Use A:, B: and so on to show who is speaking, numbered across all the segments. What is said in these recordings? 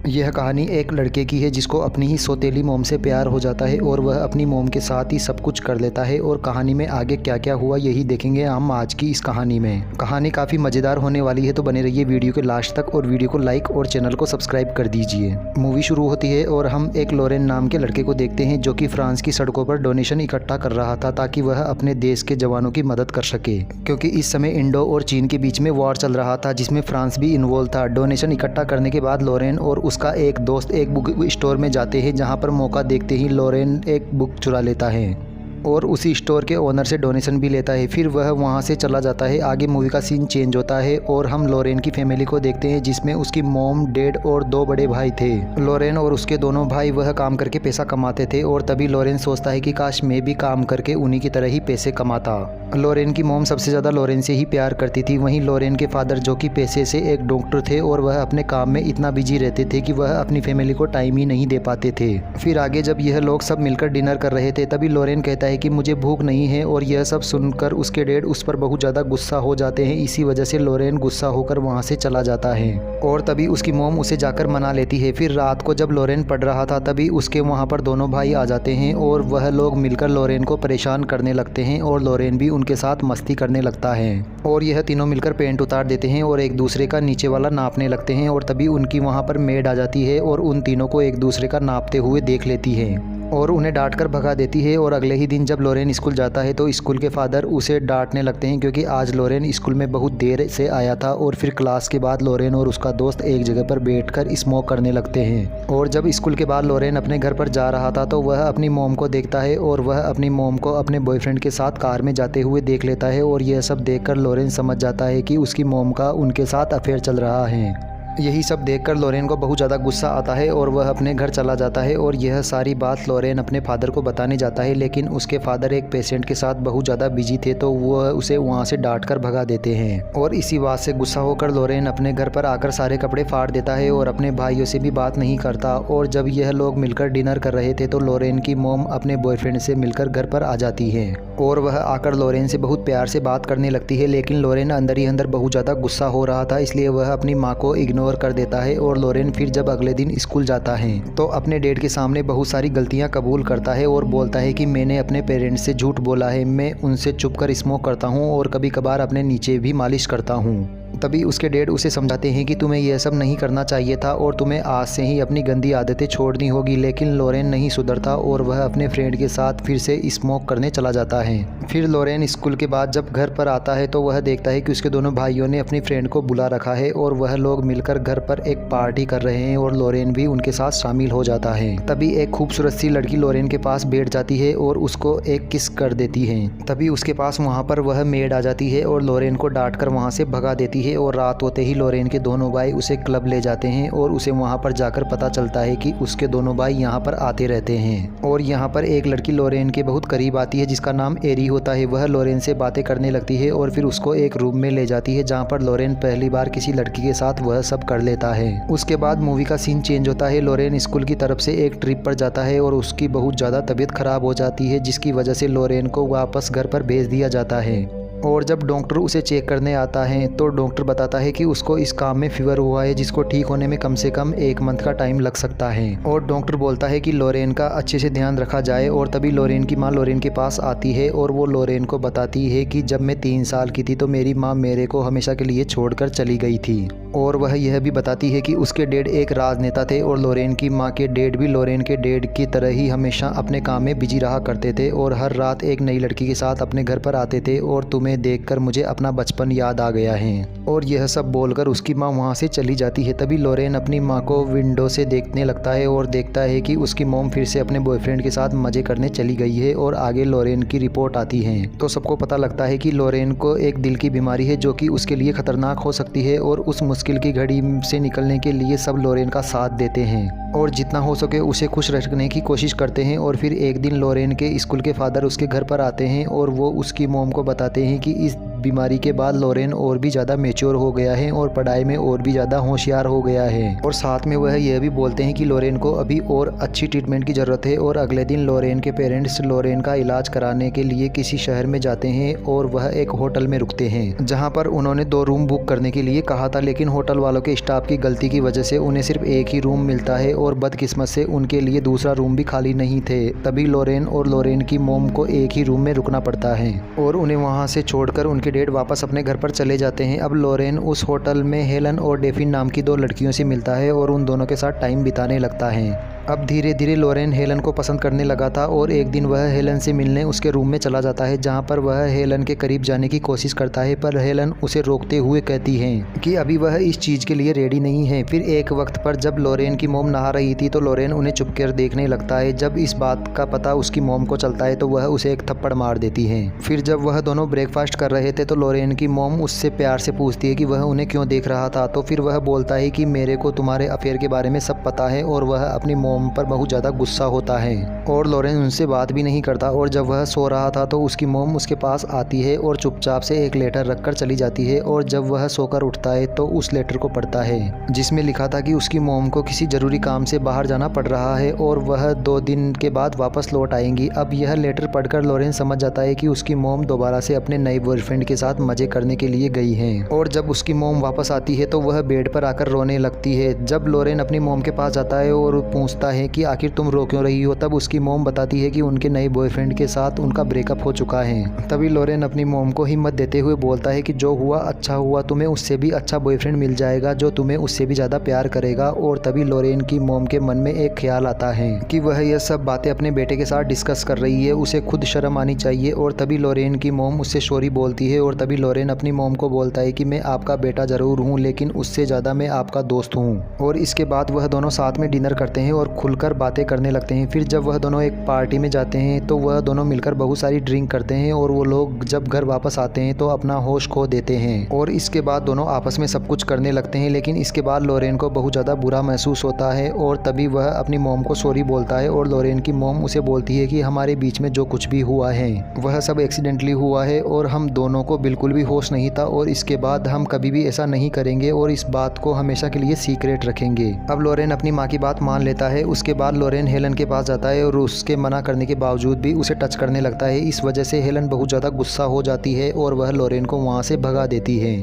A: यह कहानी एक लड़के की है जिसको अपनी ही सौतेली मोम से प्यार हो जाता है और वह अपनी मोम के साथ ही सब कुछ कर लेता है। और कहानी में आगे क्या क्या हुआ यही देखेंगे हम आज की इस कहानी में। कहानी काफ़ी मज़ेदार होने वाली है, तो बने रहिए वीडियो के लास्ट तक और वीडियो को लाइक और चैनल को सब्सक्राइब कर दीजिए। मूवी शुरू होती है और हम एक लोरेन नाम के लड़के को देखते हैं जो कि फ्रांस की सड़कों पर डोनेशन इकट्ठा कर रहा था ताकि वह अपने देश के जवानों की मदद कर सके, क्योंकि इस समय इंडो और चीन के बीच में वॉर चल रहा था जिसमें फ्रांस भी इन्वॉल्व था। डोनेशन इकट्ठा करने के बाद लोरेन और उसका एक दोस्त एक बुक स्टोर में जाते हैं, जहां पर मौका देखते ही लोरेन एक बुक चुरा लेता है और उसी स्टोर के ओनर से डोनेशन भी लेता है। फिर वह वहां से चला जाता है। आगे मूवी का सीन चेंज होता है और हम लोरेन की फैमिली को देखते हैं जिसमें उसकी मॉम, डैड और 2 बड़े भाई थे। लोरेन और उसके दोनों भाई वह काम करके पैसा कमाते थे और तभी लोरेन सोचता है कि काश मैं भी काम करके उन्हीं की तरह ही पैसे कमाता। लोरेन की मॉम सबसे ज़्यादा लोरेन से ही प्यार करती थी। वहीं लोरेन के फादर जो कि पैसे से एक डॉक्टर थे और वह अपने काम में इतना बिजी रहते थे कि वह अपनी फैमिली को टाइम ही नहीं दे पाते थे। फिर आगे जब यह लोग सब मिलकर डिनर कर रहे थे तभी लोरेन कहता है कि मुझे भूख नहीं है और यह सब सुनकर उसके डैड उस पर बहुत ज़्यादा गुस्सा हो जाते हैं। इसी वजह से लोरेन गुस्सा होकर वहाँ से चला जाता है और तभी उसकी मॉम उसे जाकर मना लेती है। फिर रात को जब लोरेन पढ़ रहा था तभी उसके वहाँ पर दोनों भाई आ जाते हैं और वह लोग मिलकर लोरेन को परेशान करने लगते हैं और लोरेन भी उनके साथ मस्ती करने लगता है और यह तीनों मिलकर पेंट उतार देते हैं और एक दूसरे का नीचे वाला नापने लगते हैं। और तभी उनकी वहाँ पर मेड आ जाती है और उन तीनों को एक दूसरे का नापते हुए देख लेती है और उन्हें डांट कर भगा देती है। और अगले ही दिन जब लोरेन स्कूल जाता है तो स्कूल के फादर उसे डांटने लगते हैं क्योंकि आज लोरेन स्कूल में बहुत देर से आया था। और फिर क्लास के बाद लोरेन और उसका दोस्त एक जगह पर बैठकर स्मोक करने लगते हैं। और जब स्कूल के बाद लोरेन अपने घर पर जा रहा था तो वह अपनी मोम को देखता है और वह अपनी मोम को अपने बॉयफ्रेंड के साथ कार में जाते हुए देख लेता है। और यह सब देखकर लोरेन समझ जाता है कि उसकी मोम का उनके साथ अफेयर चल रहा है। यही सब देखकर लोरेन को बहुत ज़्यादा गुस्सा आता है और वह अपने घर चला जाता है और यह सारी बात लोरेन अपने फादर को बताने जाता है, लेकिन उसके फादर एक पेशेंट के साथ बहुत ज़्यादा बिजी थे तो वह उसे वहाँ से डांट कर भगा देते हैं। और इसी बात से गुस्सा होकर लोरेन अपने घर पर आकर सारे कपड़े फाड़ देता है और अपने भाइयों से भी बात नहीं करता। और जब यह लोग मिलकर डिनर कर रहे थे तो लोरेन की मोम अपने बॉयफ्रेंड से मिलकर घर पर आ जाती है और वह आकर लोरेन से बहुत प्यार से बात करने लगती है, लेकिन लोरेन अंदर ही अंदर बहुत ज़्यादा गुस्सा हो रहा था, इसलिए वह अपनी माँ को इग्नोर कर देता है। और लोरेन फिर जब अगले दिन स्कूल जाता है तो अपने डैड के सामने बहुत सारी गलतियां कबूल करता है और बोलता है कि मैंने अपने पेरेंट्स से झूठ बोला है, मैं उनसे छुपकर स्मोक करता हूं और कभी कभार अपने नीचे भी मालिश करता हूं। तभी उसके डैड उसे समझाते हैं कि तुम्हें यह सब नहीं करना चाहिए था और तुम्हें आज से ही अपनी गंदी आदतें छोड़नी होगी। लेकिन लोरेन नहीं सुधरता और वह अपने फ्रेंड के साथ फिर से स्मोक करने चला जाता है। फिर लोरेन स्कूल के बाद जब घर पर आता है तो वह देखता है कि उसके दोनों भाइयों ने अपनी फ्रेंड को बुला रखा है और वह लोग मिलकर घर पर एक पार्टी कर रहे हैं और लोरेन भी उनके साथ शामिल हो जाता है। तभी एक खूबसूरत सी लड़की लोरेन के पास बैठ जाती है और उसको एक किस कर देती है। तभी उसके पास वहाँ पर वह मेड आ जाती है और लोरेन को डांट कर वहाँ से भगा देती है। और रात होते ही लोरेन के दोनों भाई उसे क्लब ले जाते हैं और उसे वहां पर जाकर पता चलता है कि उसके दोनों भाई यहां पर आते रहते हैं। और यहां पर एक लड़की लोरेन के बहुत करीब आती है जिसका नाम एरी होता है। वह लोरेन से बातें करने लगती है और फिर उसको एक रूम में ले जाती है जहां पर लोरेन पहली बार किसी लड़की के साथ वह सब कर लेता है। उसके बाद मूवी का सीन चेंज होता है। लोरेन स्कूल की तरफ से एक ट्रिप पर जाता है और उसकी बहुत ज़्यादा तबीयत खराब हो जाती है, जिसकी वजह से लोरेन को वापस घर पर भेज दिया जाता है। और जब डॉक्टर उसे चेक करने आता है तो डॉक्टर बताता है कि उसको इस काम में फीवर हुआ है जिसको ठीक होने में कम से कम 1 मंथ का टाइम लग सकता है। और डॉक्टर बोलता है कि लोरेन का अच्छे से ध्यान रखा जाए। और तभी लोरेन की माँ लोरेन के पास आती है और वो लोरेन को बताती है कि जब मैं 3 साल की थी तो मेरी माँ मेरे को हमेशा के लिए छोड़कर चली गई थी। और वह यह भी बताती है कि उसके डैड एक राजनेता थे और लोरेन की माँ के डैड भी लोरेन के डैड की तरह ही हमेशा अपने काम में बिजी रहा करते थे और हर रात एक नई लड़की के साथ अपने घर पर आते थे। और तुम्हें देखकर मुझे अपना बचपन याद आ गया है। और यह सब बोलकर उसकी माँ वहाँ से चली जाती है। तभी लोरेन अपनी माँ को विंडो से देखने लगता है और देखता है कि उसकी मॉम फिर से अपने बॉयफ्रेंड के साथ मजे करने चली गई है। और आगे लोरेन की रिपोर्ट आती है तो सबको पता लगता है कि लोरेन को एक दिल की बीमारी है जो कि उसके लिए खतरनाक हो सकती है। और उस मुश्किल की घड़ी से निकलने के लिए सब लोरेन का साथ देते हैं और जितना हो सके उसे खुश रखने की कोशिश करते हैं। और फिर एक दिन लोरेन के स्कूल के फादर उसके घर पर आते हैं और वो उसकी मॉम को बताते हैं कि इस बीमारी के बाद लोरेन और भी ज़्यादा मैच्योर हो गया है और पढ़ाई में और भी ज़्यादा होशियार हो गया है। और साथ में वह यह भी बोलते हैं कि लोरेन को अभी और अच्छी ट्रीटमेंट की ज़रूरत है। और अगले दिन लोरेन के पेरेंट्स लोरेन का इलाज कराने के लिए किसी शहर में जाते हैं और वह एक होटल में रुकते हैं, जहाँ पर उन्होंने 2 रूम बुक करने के लिए कहा था, लेकिन होटल वालों के स्टाफ की गलती की वजह से उन्हें सिर्फ एक ही रूम मिलता है और बदकिस्मत से उनके लिए दूसरा रूम भी खाली नहीं थे। तभी लोरेन और लोरेन की मोम को एक ही रूम में रुकना पड़ता है और उन्हें वहां से छोड़कर उनके डैड वापस अपने घर पर चले जाते हैं। अब लोरेन उस होटल में हेलन और डेफिन नाम की 2 लड़कियों से मिलता है और उन दोनों के साथ टाइम बिताने लगता है। अब धीरे धीरे लोरेन हेलन को पसंद करने लगा था और एक दिन वह हेलन से मिलने उसके रूम में चला जाता है, जहां पर वह हेलन के करीब जाने की कोशिश करता है, पर हेलन उसे रोकते हुए कहती है कि अभी वह इस चीज़ के लिए रेडी नहीं है। फिर एक वक्त पर जब लोरेन की मोम नहा रही थी तो लोरेन उन्हें चुपकर देखने लगता है। जब इस बात का पता उसकी मोम को चलता है तो वह उसे एक थप्पड़ मार देती है। फिर जब वह दोनों ब्रेकफास्ट कर रहे थे तो लोरेन की मोम उससे प्यार से पूछती है कि वह उन्हें क्यों देख रहा था। तो फिर वह बोलता है कि मेरे को तुम्हारे अफेयर के बारे में सब पता है और वह अपनी मोम पर बहुत ज़्यादा गुस्सा होता है और लोरेन उनसे बात भी नहीं करता। और जब वह सो रहा था तो उसकी मोम उसके पास आती है और चुपचाप से एक लेटर रखकर चली जाती है। और जब वह सोकर उठता है तो उस लेटर को पढ़ता है, जिसमें लिखा था कि उसकी मोम को किसी ज़रूरी काम से बाहर जाना पड़ रहा है और वह 2 दिन के बाद वापस लौट आएंगी। अब यह लेटर पढ़कर लोरेन समझ जाता है कि उसकी मोम दोबारा से अपने नए बॉयफ्रेंड के साथ मजे करने के लिए गई है। और जब उसकी मोम वापस आती है तो वह बेड पर आकर रोने लगती है। जब लोरेन अपनी मोम के पास जाता है और पूछता है कि आखिर तुम रो क्यों रही हो, तब उसकी मोम बताती है कि उनके नए बॉयफ्रेंड के साथ उनका ब्रेकअप हो चुका है। तभी लोरेन अपनी मोम को हिम्मत देते हुए बोलता है कि जो हुआ अच्छा हुआ, तुम्हें उससे भी अच्छा बॉयफ्रेंड मिल जाएगा जो तुम्हें उससे भी ज़्यादा प्यार करेगा। और तभी लोरेन की मोम के मन में एक ख्याल आता है कि वह यह सब बातें अपने बेटे के साथ डिस्कस कर रही है, उसे खुद शर्म आनी चाहिए। और तभी लोरेन की मोम उससे सॉरी बोलती है और तभी लोरेन अपनी मोम को बोलता है कि मैं आपका बेटा ज़रूर हूँ, लेकिन उससे ज़्यादा मैं आपका दोस्त हूँ। और इसके बाद वह दोनों साथ में डिनर करते हैं और खुलकर बातें करने लगते हैं। फिर जब वह दोनों एक पार्टी में जाते हैं तो वह दोनों मिलकर बहुत सारी ड्रिंक करते हैं और वो लोग जब घर वापस आते हैं तो अपना होश खो देते हैं। और इसके बाद दोनों आपस में सब कुछ करने लगते हैं। लेकिन इसके बाद लोरेन को बहुत ज़्यादा बुरा महसूस होता है और तभी वह अपनी मोम को सॉरी बोलता है। और लोरेन की मोम उसे बोलती है कि हमारे बीच में जो कुछ भी हुआ है वह सब एक्सीडेंटली हुआ है और हम दोनों को बिल्कुल भी होश नहीं था और इसके बाद हम कभी भी ऐसा नहीं करेंगे और इस बात को हमेशा के लिए सीक्रेट रखेंगे। अब लोरेन अपनी माँ की बात मान लेता है। उसके बाद लोरेन हेलन के पास जाता है और उसके मना करने के बावजूद भी उसे टच करने लगता है। इस वजह से हेलन बहुत ज़्यादा गुस्सा हो जाती है और वह लोरेन को वहाँ से भगा देती है।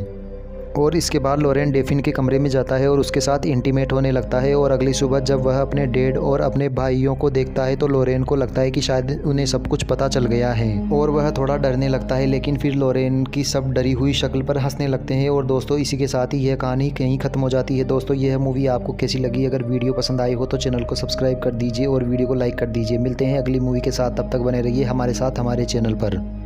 A: और इसके बाद लोरेन डेफिन के कमरे में जाता है और उसके साथ इंटीमेट होने लगता है। और अगली सुबह जब वह अपने डैड और अपने भाइयों को देखता है तो लोरेन को लगता है कि शायद उन्हें सब कुछ पता चल गया है और वह थोड़ा डरने लगता है। लेकिन फिर लोरेन की सब डरी हुई शक्ल पर हंसने लगते हैं। और दोस्तों, इसी के साथ ही यह कहानी कहीं ख़त्म हो जाती है। दोस्तों, यह मूवी आपको कैसी लगी? अगर वीडियो पसंद आई हो तो चैनल को सब्सक्राइब कर दीजिए और वीडियो को लाइक कर दीजिए। मिलते हैं अगली मूवी के साथ, तब तक बने रहिए हमारे साथ हमारे चैनल पर।